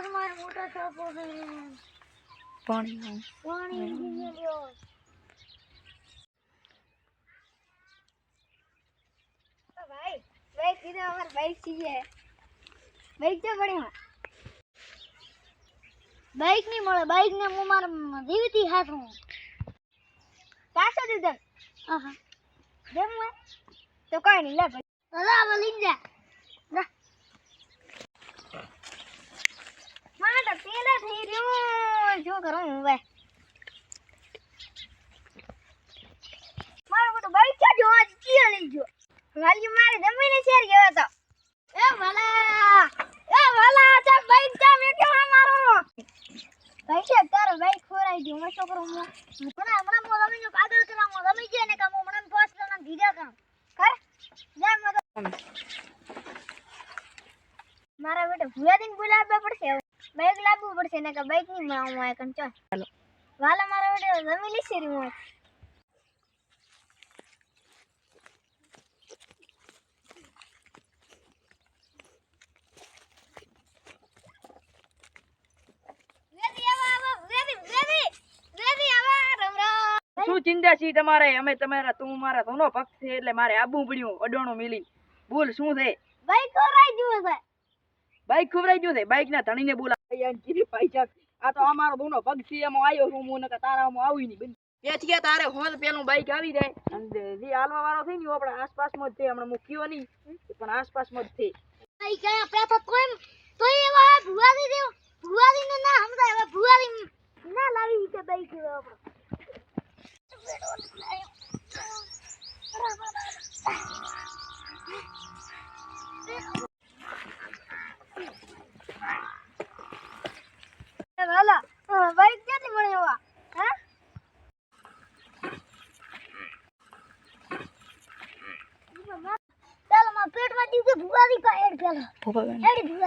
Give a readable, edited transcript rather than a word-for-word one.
મારે મોટો છોપો છે પાણી પી લ્યો ભાઈ બાઈક કીધો અમાર બાઈક છીએ બાઈક તો પડી માં બાઈક નહીં મળે બાઈક ને હું માર જીવતી હાથું પાછો દીધો હા જેમ તો કઈ નહીં લે ભાઈ અલા હવે લઈ જા લા મને તો પેલા થઈ રહ્યું શું કરું હું ભાઈ મારો તો બાઈક છે જો આજ ચીયા લઈ ગયો વાલી મારે જમીને શેર ગયો તો એ ભલા ચા બાઈક ચા મે કે મારો ભાઈ છે તારો બાઈક ખોરાઈ ગયો હું શું કરું હું હમણાં મો જમીને પાગલ કરા મો જમી ગયા ને કામ હમણાં પોસ ના દીધા કામ કર જા મો મારા બેટા ભૂયા દિન બોલાવવા પડશે બાઈક લાવવું પડશે ને કે બાઈક ની માં હું આ કન ચાલ ચાલો વાલા મારા બેટા જમી લીસી રી હું શું ચિંતા છે તમારે અમે તમારા તું મારા ધોનો ભક્ત છે એટલે મારે આબુ પડ્યું અડોણો મિલી બોલ શું છે બાઈક ખોરાઈ ગયું છે બાઈક ખોરાઈ ગયું છે બાઈક ના ધણીને બોલા યાર કીધી પૈસા આ તો અમારો ધોનો ભક્ત છે એમાં આવ્યો છું હું નકા તારામાં આવી નહીં બન પેચ ગયા તારે હોલ પેલું બાઈક આવી જાય અને જે હાલવા વાળો થઈ ને આપણા આસપાસમાં જ છે હમણાં મૂક્યો નહીં પણ આસપાસમાં જ છે બાઈક ગયા પેથા તો એવા ભુવાદી દેવ ભુવાદી ને ના સમજાય હવે ભુવાદી ના લાવી કે બાઈક આપણે વાલા બાઈક ક્યાંથી મળે એવા હા ચાલો મારા પેટમાં દીધું ભુવાદી કા એડ પેલા